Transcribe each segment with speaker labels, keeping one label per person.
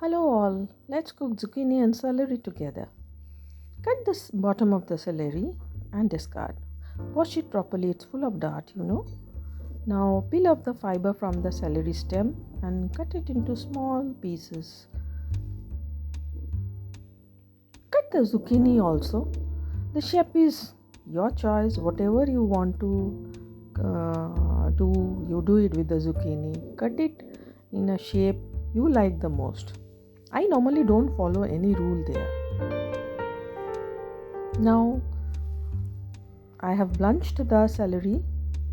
Speaker 1: Hello all, let's cook zucchini and celery together. Cut the bottom of the celery and discard. Wash it properly, it's full of dirt. Now peel off the fiber from the celery stem and cut it into small pieces. Cut the zucchini also. The shape is your choice, whatever you want to do, you do it with the zucchini. Cut it in a shape you like the most. I normally don't follow any rule there. Now I have blanched the celery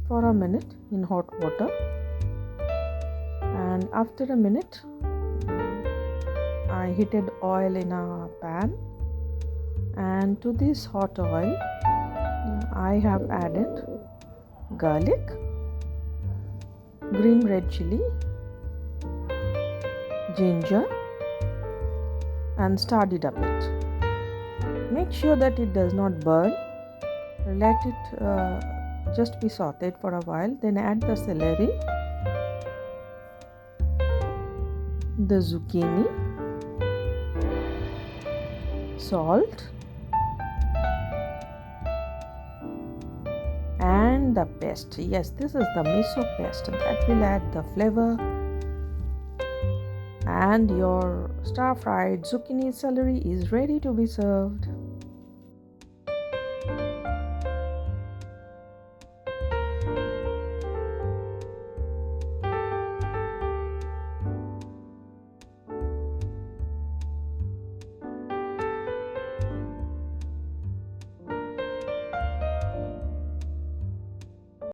Speaker 1: for a minute in hot water, and after a minute I heated oil in a pan, and to this hot oil I have added garlic, green red chili, ginger, and stirred it a bit. Make sure that it does not burn. Let it just be sauteed for a while. Then add the celery, the zucchini, salt, and the paste. Yes, this is the miso paste that will add the flavor, and your stir fried zucchini celery is ready to be served.